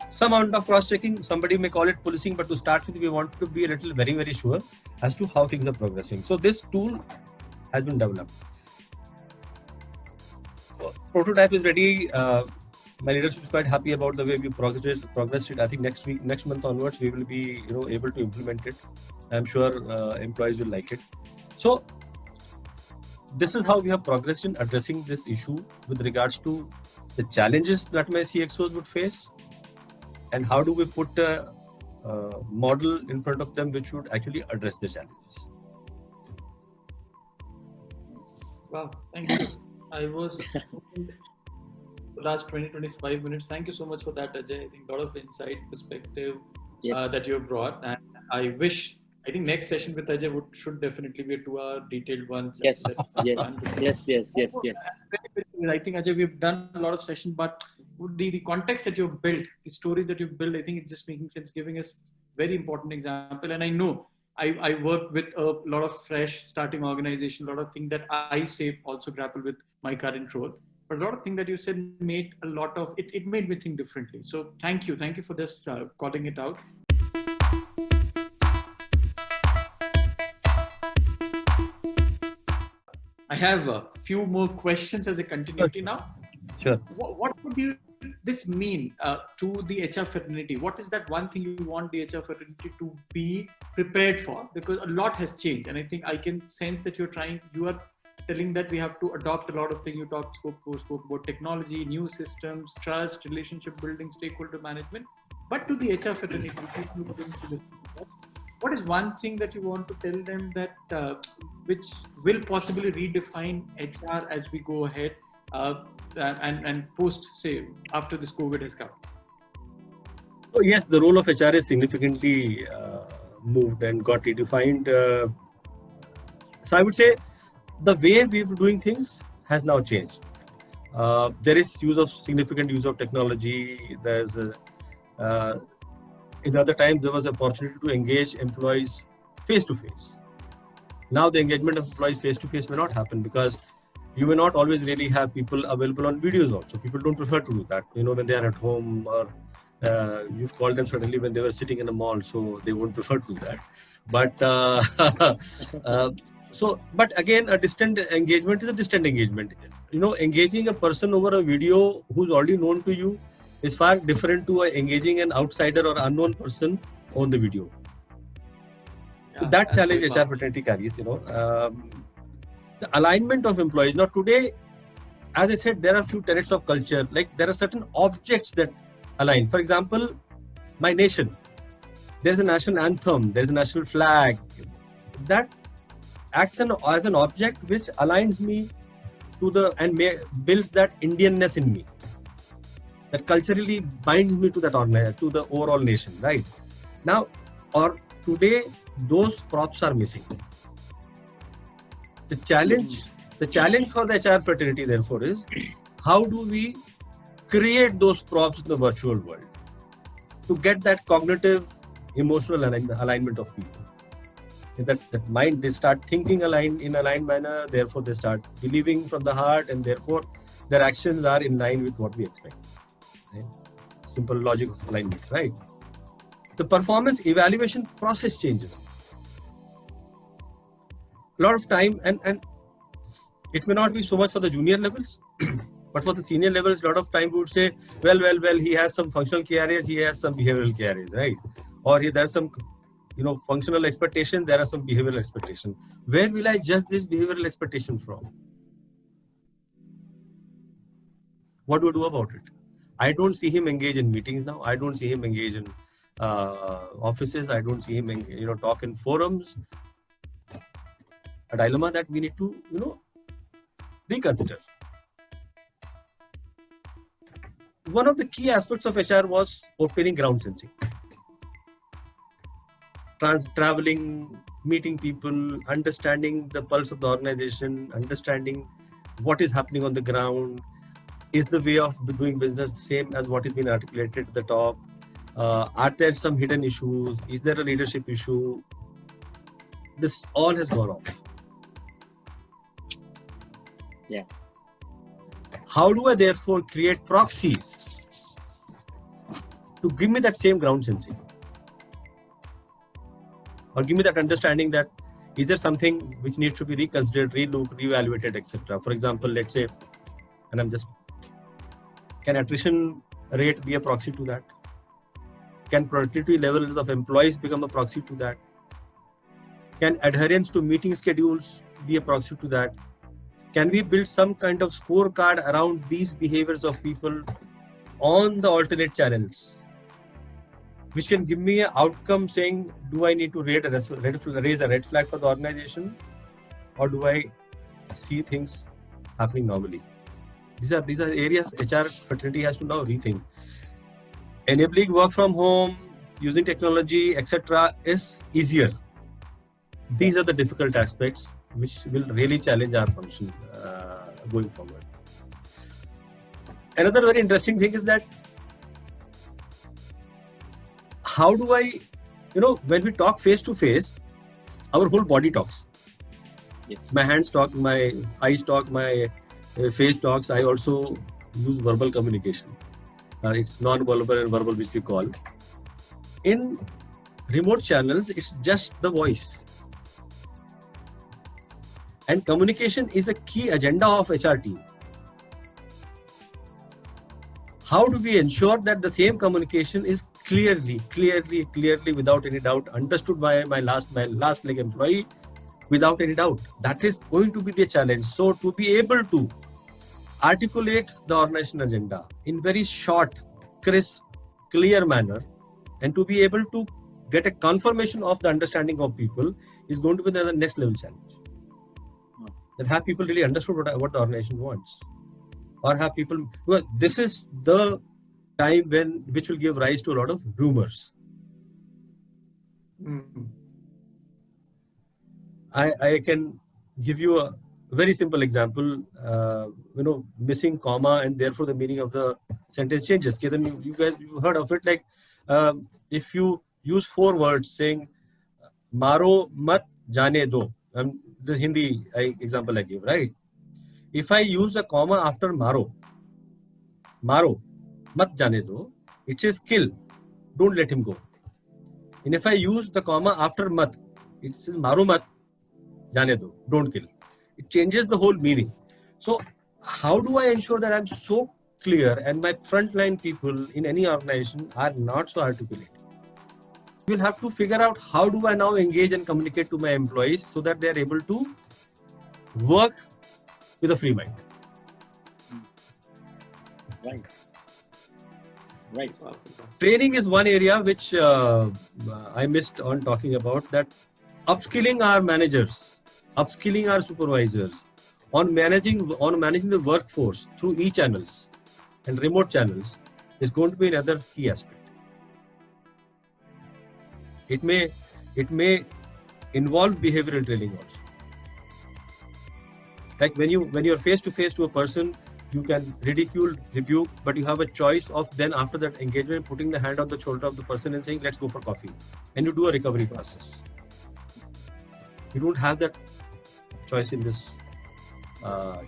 Some amount of cross-checking, somebody may call it policing, but to start with, we want to be a little very, very sure as to how things are progressing. So this tool has been developed. Prototype is ready. My leadership is quite happy about the way we progressed it. I think next month onwards, we will be able to implement it. I'm sure employees will like it. So this is how we have progressed in addressing this issue with regards to the challenges that my CXOs would face, and how do we put a model in front of them which would actually address the challenges. Wow, thank you. I was the last 20-25 minutes. Thank you so much for that, Ajay. I think a lot of insight, perspective that you have brought, and I think next session with Ajay should definitely be a 2-hour detailed one. Yes. I think, Ajay, we've done a lot of sessions, but the context that you've built, the stories that you've built, I think it's just making sense, giving us very important example. And I know I work with a lot of fresh starting organization, a lot of things that I say also grapple with my current role. But a lot of things that you said made a lot of, it made me think differently. So thank you for this calling it out. I have a few more questions as a continuity now. Sure. What would this mean to the HR fraternity? What is that one thing you want the HR fraternity to be prepared for? Because a lot has changed, and I think I can sense that you are telling that we have to adopt a lot of things. You spoke about technology, new systems, trust, relationship building, stakeholder management. But to the HR fraternity, what is one thing that you want to tell them that which will possibly redefine HR as we go ahead and post, say, after this COVID has come? Oh, yes, the role of HR is significantly moved and got redefined. So I would say the way we were doing things has now changed. There is significant use of technology. There's in other times there was an opportunity to engage employees face to face. Now the engagement of employees face to face may not happen because you may not always really have people available on videos also. People don't prefer to do that, when they are at home, or you've called them suddenly when they were sitting in a mall, so they won't prefer to do that. But but again, a distant engagement is a distant engagement. Engaging a person over a video who's already known to you is far different to engaging an outsider or unknown person on the video. So that challenge HR fraternity carries, the alignment of employees. Now today, as I said, there are a few tenets of culture. Like there are certain objects that align. For example, my nation. There's a national anthem. There's a national flag. That acts as an object which aligns me to builds that Indianness in me. That culturally binds me to the overall nation, right? Now, or today, those props are missing. The challenge for the HR fraternity, therefore, is how do we create those props in the virtual world to get that cognitive, emotional alignment of people. that mind, they start thinking in aligned manner, therefore they start believing from the heart, and therefore their actions are in line with what we expect. Right? Simple logic of alignment, right? The performance evaluation process changes. A lot of time, and it may not be so much for the junior levels, but for the senior levels, a lot of time we would say, well, he has some functional key areas, he has some behavioral key areas, right? Or there's some, functional expectation, there are some behavioral expectation. Where will I judge this behavioral expectation from? What do I do about it? I don't see him engage in meetings now. I don't see him engage in offices. I don't see him, talk in forums. A dilemma that we need to, reconsider. One of the key aspects of HR was obtaining ground sensing. Traveling, meeting people, understanding the pulse of the organization, understanding what is happening on the ground. Is the way of doing business the same as what has been articulated at the top? Are there some hidden issues? Is there a leadership issue? This all has gone off. Yeah. How do I therefore create proxies to give me that same ground sensing? Or give me that understanding that is there something which needs to be reconsidered, relooked, reevaluated, etc. For example, let's say, can attrition rate be a proxy to that? Can productivity levels of employees become a proxy to that? Can adherence to meeting schedules be a proxy to that? Can we build some kind of scorecard around these behaviors of people on the alternate channels, which can give me an outcome saying, do I need to raise a red flag for the organization, or do I see things happening normally? These are areas HR fraternity has to now rethink. Enabling work from home, using technology, etc. is easier. These are the difficult aspects which will really challenge our function going forward. Another very interesting thing is that how do I, when we talk face to face, our whole body talks. Yes. My hands talk, my eyes talk, my face talks. I also use verbal communication. It's non-verbal and verbal, which we call. In remote channels, it's just the voice. And communication is a key agenda of HR team. How do we ensure that the same communication is clearly, without any doubt, understood by my last leg employee without any doubt? That is going to be the challenge. So to be able to articulate the organization agenda in very short, crisp, clear manner, and to be able to get a confirmation of the understanding of people is going to be the next level challenge. That have people really understood what the organization wants, or have people. Well, this is the time which will give rise to a lot of rumors. Mm-hmm. I can give you a very simple example. Missing comma, and therefore the meaning of the sentence changes. Ketan, you guys heard of it? Like if you use 4 words saying "Maro mat jane do." The Hindi example I gave, right? If I use a comma after maro, mat jane do, it says kill, don't let him go. And if I use the comma after mat, it says maro mat jane do, don't kill. It changes the whole meaning. So how do I ensure that I'm so clear and my frontline people in any organization are not so articulate? We'll have to figure out how do I now engage and communicate to my employees so that they are able to work with a free mind. Right. Training is one area which I missed on talking about, that upskilling our managers, upskilling our supervisors on managing the workforce through e-channels and remote channels is going to be another key aspect. It may involve behavioral training also. Like when you're face to face to a person, you can ridicule, rebuke, but you have a choice of then after that engagement putting the hand on the shoulder of the person and saying, let's go for coffee. And you do a recovery process. You don't have that choice in this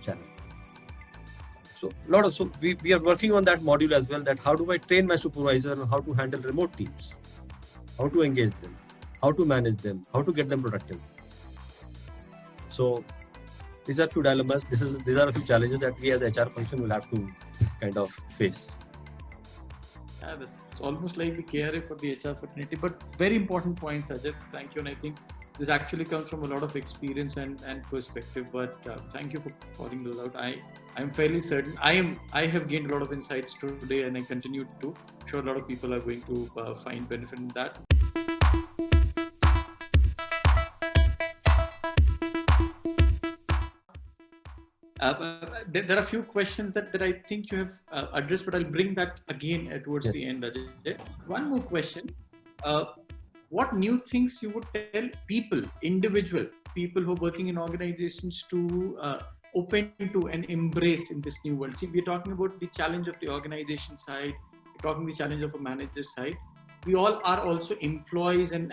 channel. So we are working on that module as well, that how do I train my supervisor on how to handle remote teams, how to engage them, how to manage them, how to get them productive. So these are few dilemmas. These are a few challenges that we as HR function will have to kind of face. Yeah, it's almost like the KRA for the HR fraternity, but very important points, Ajay. Thank you. And I think this actually comes from a lot of experience and perspective, but thank you for calling those out. I'm fairly certain I have gained a lot of insights today, and I continue to. I'm sure a lot of people are going to find benefit in that. There are a few questions that I think you have addressed, but I'll bring that again towards the end, Ajay. One more question. What new things you would tell individual people who are working in organizations to open to and embrace in this new world? See, we're talking about the challenge of the organization side, we're talking the challenge of a manager side. We all are also employees and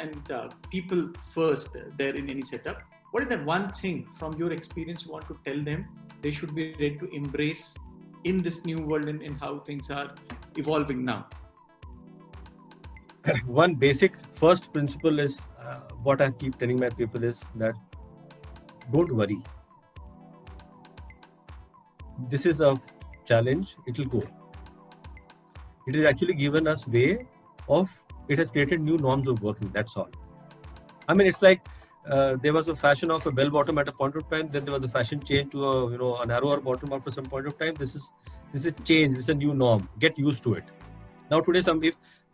people first there in any setup. What is that one thing from your experience you want to tell them they should be ready to embrace in this new world and in how things are evolving now? One basic first principle is what I keep telling my people is that don't worry. This is a challenge, it will go. It has actually given us way of, it has created new norms of working, that's all. I mean, it's like there was a fashion of a bell bottom at a point of time, then there was a fashion change to a narrower bottom after some point of time. This is change, this is a new norm. Get used to it. Now today,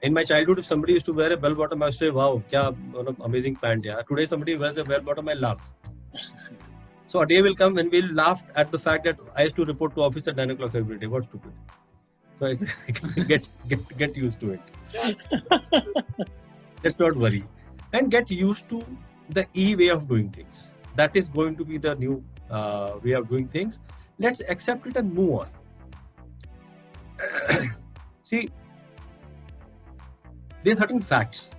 in my childhood, if somebody used to wear a bell bottom, I would say, wow, kya amazing pant. Yeah. Today somebody wears a bell bottom, I laugh. So a day will come when we'll laugh at the fact that I used to report to office at 9 o'clock every day. What's stupid? So it's get used to it. Let's not worry. And get used to the way of doing things. That is going to be the new way of doing things. Let's accept it and move on. See, there are certain facts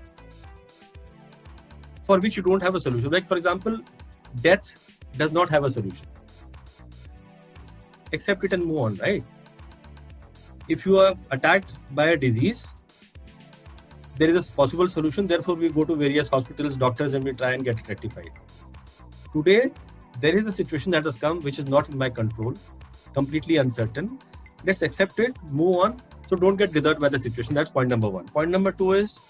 for which you don't have a solution. Like, for example, death does not have a solution. Accept it and move on, right? If you are attacked by a disease, there is a possible solution. Therefore, we go to various hospitals, doctors, and we try and get it rectified. Today, there is a situation that has come which is not in my control, completely uncertain. Let's accept it, move on. So don't get withered by the situation. That's point number one. Point number two is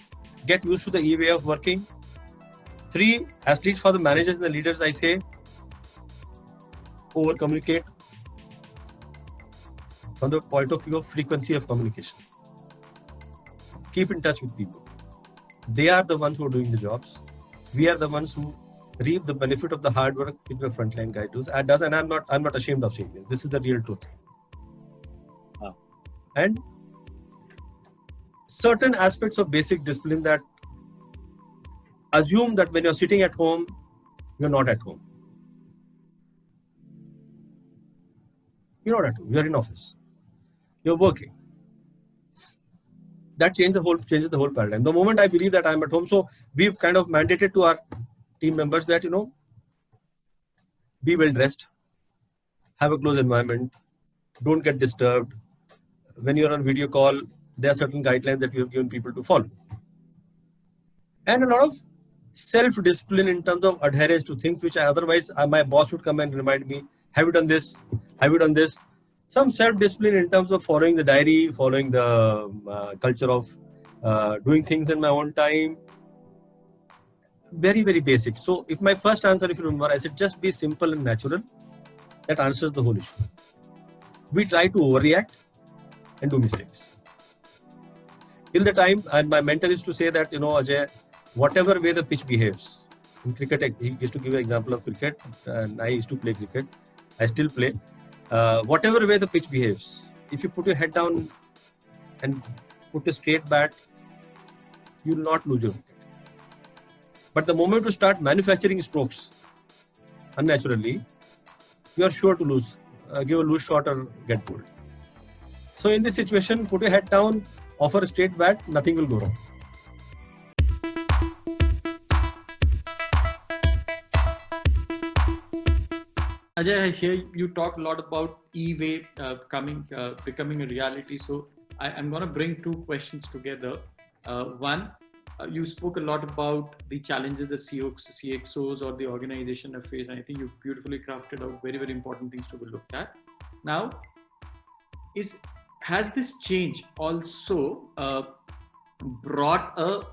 get used to the way of working. 3, at least for the managers and the leaders, I say over communicate from the point of view of frequency of communication. Keep in touch with people. They are the ones who are doing the jobs. We are the ones who reap the benefit of the hard work which the frontline guy does. And I'm not ashamed of saying this. This is the real truth. Wow. And certain aspects of basic discipline that assume that when you're sitting at home, you're not at home. You're not at home. You're in office. You're working. That changes the whole paradigm. The moment I believe that I'm at home, so we've kind of mandated to our team members that, be well dressed, have a close environment, don't get disturbed. When you're on video call, there are certain guidelines that we have given people to follow. And a lot of self-discipline in terms of adherence to things which otherwise my boss would come and remind me, have you done this? Have you done this? Some self-discipline in terms of following the diary, following the culture of doing things in my own time. Very, very basic. So if my first answer, if you remember, I said just be simple and natural. That answers the whole issue. We try to overreact and do mistakes. Till the time, and my mentor used to say that, Ajay, whatever way the pitch behaves. In cricket, he used to give an example of cricket, and I used to play cricket. I still play. Whatever way the pitch behaves, if you put your head down and put a straight bat, you will not lose your wicket. But the moment you start manufacturing strokes unnaturally, you are sure to lose, give a loose shot or get bowled. So in this situation, put your head down, offer a straight bat, nothing will go wrong. Ajay, I hear you talk a lot about e-way becoming a reality. So I'm going to bring two questions together. One, you spoke a lot about the challenges the CXOs or the organization have faced. I think you beautifully crafted out very, very important things to be looked at. Now, has this change also brought a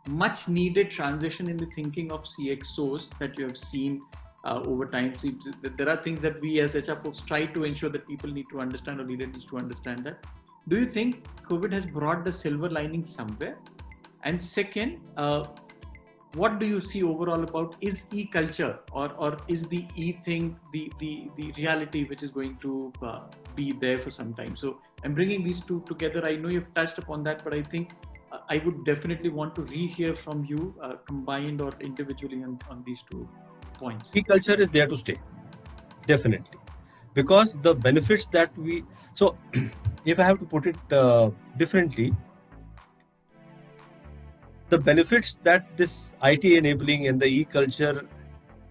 much needed transition in the thinking of CXOs that you have seen over time? See, there are things that we as HR folks try to ensure that people need to understand or leader needs to understand that. Do you think COVID has brought the silver lining somewhere? And second, what do you see overall about is e-culture or is the e-thing the reality which is going to be there for some time? So I'm bringing these two together. I know you've touched upon that, but I think I would definitely want to rehear from you combined or individually on these 2 points. E-culture is there to stay, definitely, because the benefits that so if I have to put it differently, the benefits that this IT enabling and the e-culture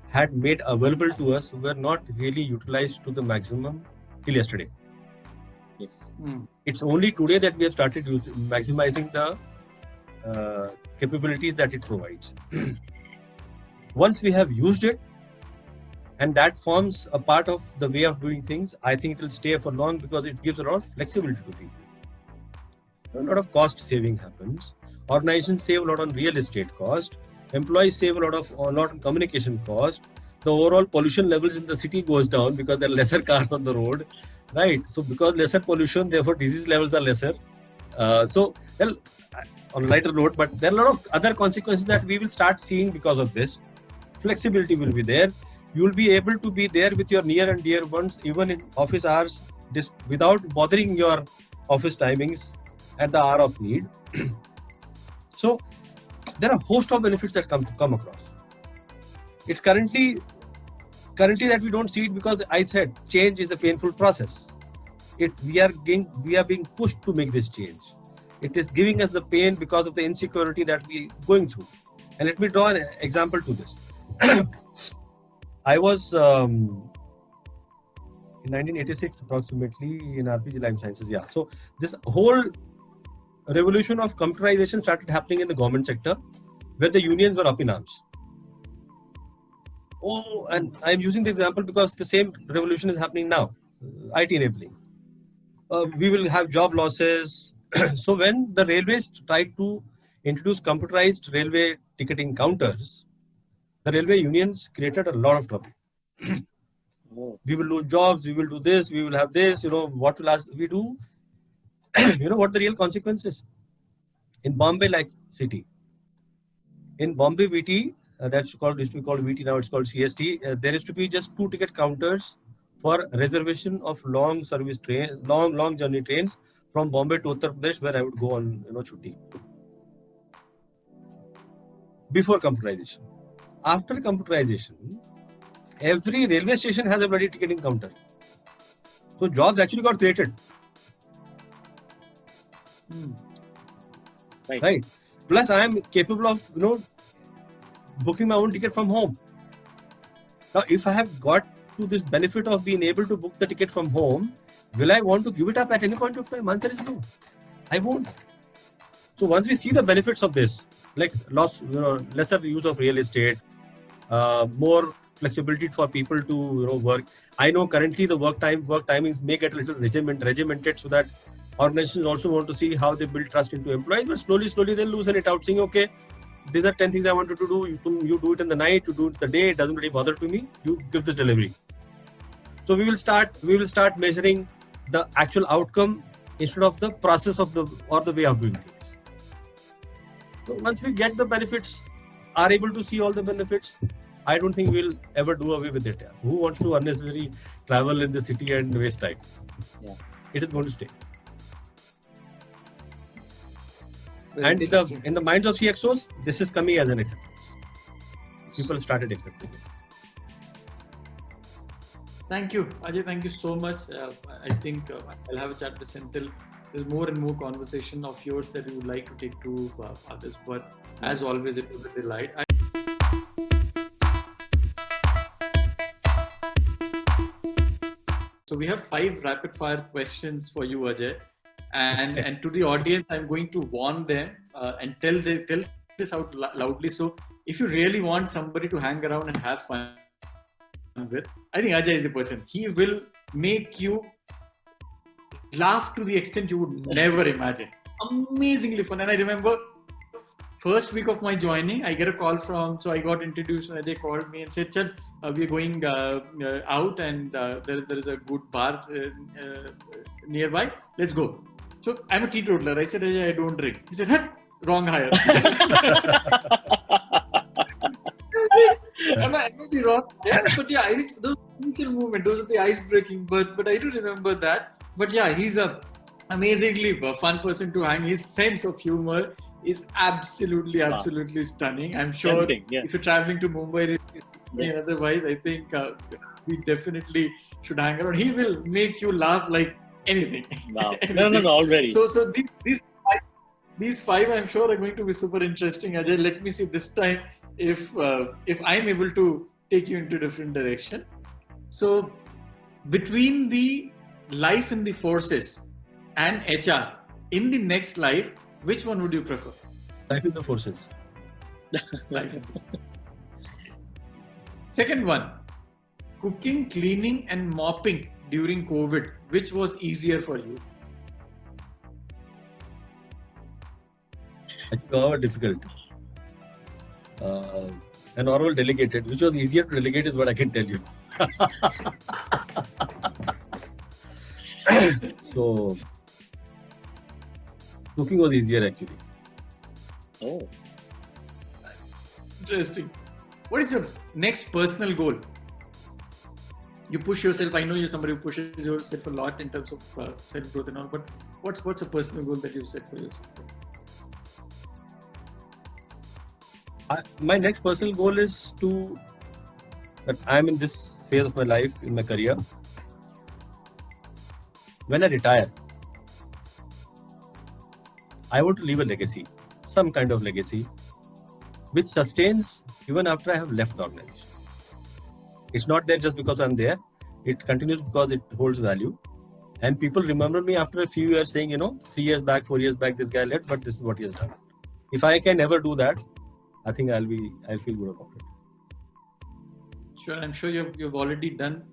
had made available to us were not really utilized to the maximum till yesterday. Yes. It's only today that we have started maximizing the capabilities that it provides. Once we have used it, and that forms a part of the way of doing things, I think it will stay for long because it gives a lot of flexibility to people. A lot of cost saving happens. Organizations save a lot on real estate cost. Employees save a lot on communication cost. The overall pollution levels in the city goes down because there are lesser cars on the road, right? So because lesser pollution, therefore disease levels are lesser. On a lighter note, but there are a lot of other consequences that we will start seeing because of this. Flexibility will be there. You will be able to be there with your near and dear ones, even in office hours, without bothering your office timings at the hour of need. So there are a host of benefits that come across. It's currently that we don't see it because I said change is a painful process. We are being pushed to make this change. It is giving us the pain because of the insecurity that we are going through. And let me draw an example to this. I was in 1986 approximately in RPG Life Sciences. Yeah. So this whole revolution of computerization started happening in the government sector, where the unions were up in arms. Oh, and I'm using this example because the same revolution is happening now, IT enabling. We will have job losses. So when the railways tried to introduce computerized railway ticketing counters, the railway unions created a lot of trouble. We will lose jobs, we will do this, we will have this, what will we do? You know what the real consequences? In Bombay, like city. In Bombay VT, used to be called VT, now it's called CST. There used to be just 2 ticket counters for reservation of long service trains, long journey trains from Bombay to Uttar Pradesh, where I would go on, chutti. Before computerization. After computerization, every railway station has a bloody ticketing counter. So jobs actually got created. Right. Plus, I am capable of, booking my own ticket from home. Now, if I have got to this benefit of being able to book the ticket from home, will I want to give it up at any point of time? Answer is no. I won't. So once we see the benefits of this, like lesser use of real estate, more flexibility for people to work. I know currently the work timings may get a little regimented, so that organizations also want to see how they build trust into employees, but slowly they'll loosen it out, saying, okay, these are 10 things I wanted to do. You do it in the night, you do it in the day. It doesn't really bother to me. You give the delivery. So we will start measuring the actual outcome instead of the process or the way of doing things. So once we get the benefits, are able to see all the benefits, I don't think we'll ever do away with it. Who wants to unnecessarily travel in the city and waste time? Yeah, it is going to stay. And in the minds of CXOs, this is coming as an acceptance. People started accepting it. Thank you, Ajay. Thank you so much. I think I'll have a chat with Senthil. There's more and more conversation of yours that we would like to take to others. But as always, it was a delight. So we have 5 rapid fire questions for you, Ajay. And to the audience, I'm going to warn them and tell this out loudly. So if you really want somebody to hang around and have fun with, I think Ajay is the person. He will make you laugh to the extent you would never imagine. Amazingly fun. And I remember first week of my joining, I get a call so I got introduced and they called me and said, Chal, we're going out and there is a good bar nearby. Let's go. So I'm a teetotaler. I said, I don't drink. He said, wrong hire. I may be wrong. Yeah, but yeah, those initial movement, those are the ice breaking. But I do remember that. But yeah, he's a amazingly fun person to hang. His sense of humor is absolutely stunning. I'm sure if you're traveling to Mumbai and otherwise, I think we definitely should hang around. He will make you laugh like anything. Wow. No, already. So these 5 I'm sure are going to be super interesting. Ajay, let me see this time if I'm able to take you into a different direction. So between the life in the forces and HR in the next life, which one would you prefer? Life in the forces. Life in the forces. Second one, cooking, cleaning and mopping during COVID, which was easier for you? I think all were difficult. And all delegated. Which was easier to delegate is what I can tell you. So, cooking was easier actually. Oh. Interesting. What is your next personal goal? You push yourself. I know you're somebody who pushes yourself a lot in terms of self-growth and all, but what's a personal goal that you've set for yourself? My next personal goal is that I'm in this phase of my life, in my career. When I retire, I want to leave a legacy, some kind of legacy, which sustains even after I have left the organization. It's not there just because I'm there. It continues because it holds value. And people remember me after a few years saying, 3 years back, 4 years back, this guy left, but this is what he has done. If I can ever do that, I think I'll feel good about it. Sure, I'm sure you've already done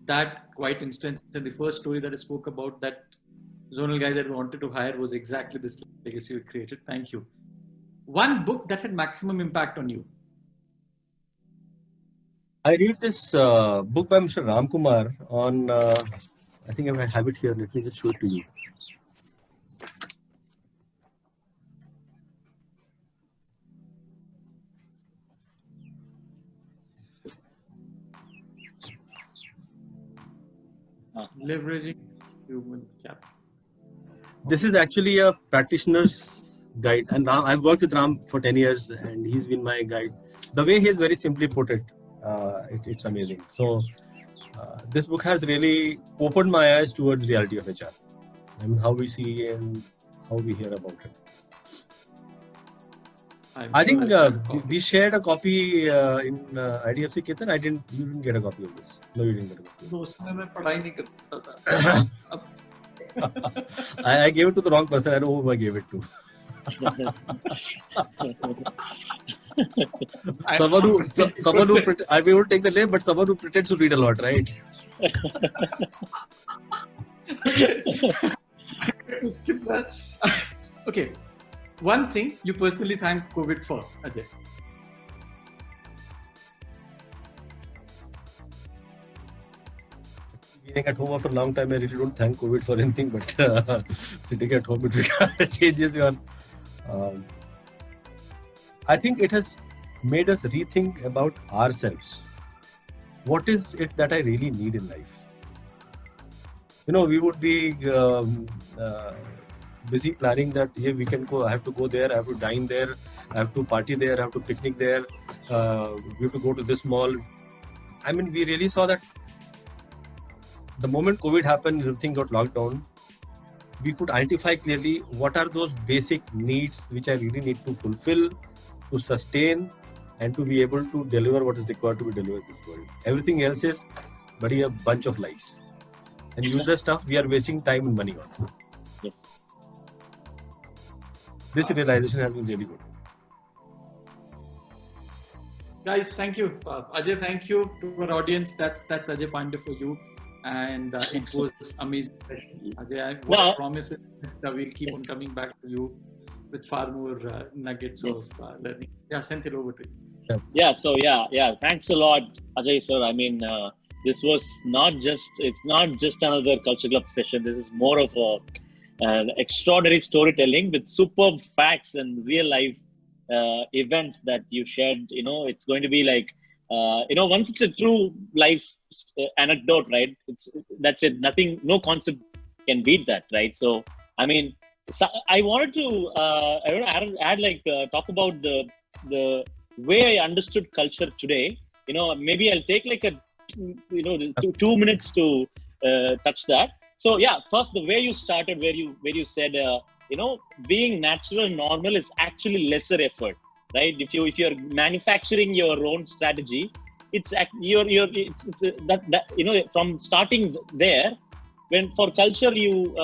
that quite instance. And the first story that I spoke about, that zonal guy that we wanted to hire, was exactly this legacy you created. Thank you. One book that had maximum impact on you? I read this book by Mr. Ram Kumar on, I think I have it here. Let me just show it to you. Leveraging human capital. This is actually a practitioner's guide, and I've worked with Ram for 10 years and he's been my guide. The way he has very simply put it, it's amazing. So this book has really opened my eyes towards the reality of HR and how we see and how we hear about it. I think we shared a copy in IDFC, Ketan. You didn't get a copy of this. No, you didn't get a copy. No, उसमें मैं पढ़ाई नहीं करता था. I gave it to the wrong person. I don't know who I gave it to. someone who I will take the name, but someone who pretends to read a lot, right? Skip that. Okay. One thing you personally thank COVID for, Ajay. Being at home after a long time, I really don't thank COVID for anything, but sitting at home, it changes your... I think it has made us rethink about ourselves. What is it that I really need in life? We would be busy planning that we can go, I have to go there, I have to dine there, I have to party there, I have to picnic there, we have to go to this mall. I mean, we really saw that the moment COVID happened, everything got locked down. We could identify clearly what are those basic needs which I really need to fulfill, to sustain, and to be able to deliver what is required to be delivered in this world. Everything else is but a bunch of lies. And useless stuff we are wasting time and money on. Yes. This realization has been really good. Guys, thank you. Ajay, thank you to our audience. That's Ajay Pandey for you. And it was amazing session. Ajay, what I promise is that we'll keep on coming back to you with far more nuggets of learning. Yeah, send it over to you. Yeah. So thanks a lot, Ajay sir. I mean, this was it's not just another Culture Club session. This is more of an extraordinary storytelling with superb facts and real life events that you shared. It's going to be like, once it's a true life anecdote, right? That's it. Nothing, no concept can beat that, right? So, I mean, I wanted to talk about the way I understood culture today. Maybe I'll take like 2 minutes to touch that. So yeah, first the way you started, where you said, being natural and normal is actually lesser effort, right? If you're manufacturing your own strategy, it's from starting there. When for culture you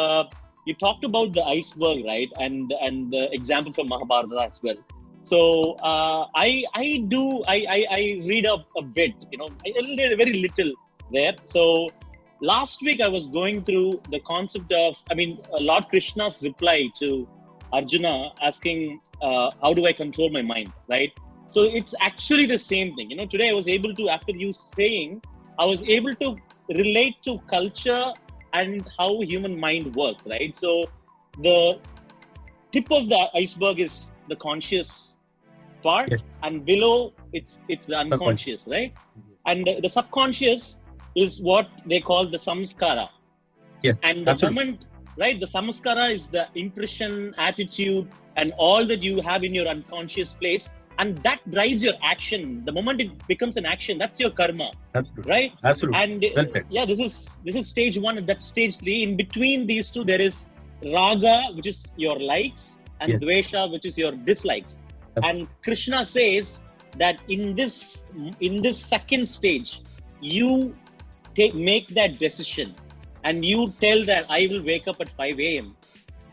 talked about the iceberg, right, and the example from Mahabharata as well. So I read up a bit, I read very little there. So last week I was going through the concept of, Lord Krishna's reply to Arjuna asking, how do I control my mind, right? So it's actually the same thing. Today I was able to, after you saying, I was able to relate to culture and how human mind works, right? So the tip of the iceberg is the conscious part, yes, and below it's the unconscious, right? And the subconscious is what they call the samskara. Yes, and the absolutely. moment, right, the samskara is the impression, attitude, and all that you have in your unconscious place, and that drives your action. The moment it becomes an action, that's your karma. Absolutely. Right? Absolutely. And well said. Yeah, this is stage 1, and that's stage 3. In between these two, there is raga, which is your likes, and Yes, dvesha, which is your dislikes. And Krishna says that in this second stage, you make that decision, and you tell that I will wake up at 5 a.m.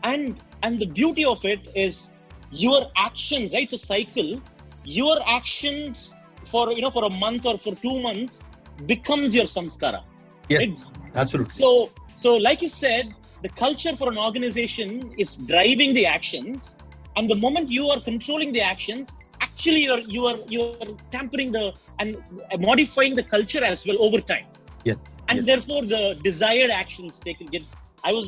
And the beauty of it is your actions, right? It's a cycle. Your actions for a month or for 2 months becomes your samskara. yes, Right? absolutely. So like you said, the culture for an organization is driving the actions, and the moment you are controlling the actions, actually you're tampering and modifying the culture as well over time. Yes. And yes. therefore the desired actions get. I was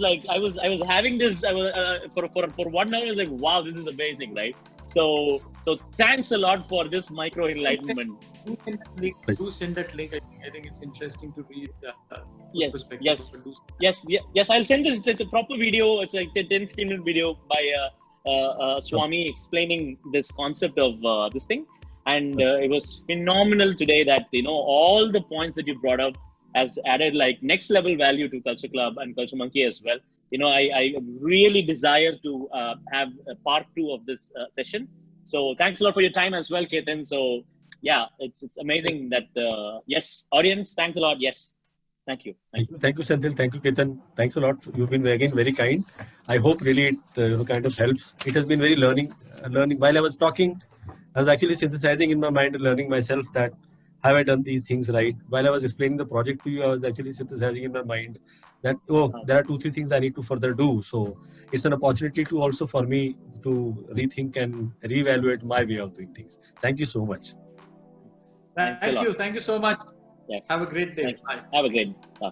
having this. I was for 1 hour. I was like, wow, this is amazing, right? So thanks a lot for this micro enlightenment. Do send that link. I think it's interesting to read. Yes. I'll send this. It's a proper video. It's like a 10-15 minute video by Swami explaining this concept of this thing, and it was phenomenal today. That all the points that you brought up has added like next level value to Culture Club and Culture Monkey as well. I really desire to have a part 2 of this session. So thanks a lot for your time as well, Ketan. So yeah, it's amazing that yes, audience, thanks a lot. Yes, thank you, Senthil. Thank you, Ketan. Thanks a lot. You've been again very kind. I hope really it kind of helps. It has been very learning. While I was talking, I was actually synthesizing in my mind and learning myself that have I done these things right? While I was explaining the project to you, I was actually synthesizing in my mind that, there are 2-3 things I need to further do. So it's an opportunity to also for me to rethink and reevaluate my way of doing things. Thank you so much. Thank you so much. Yes. Have a great day. Bye. Have a great day. Bye.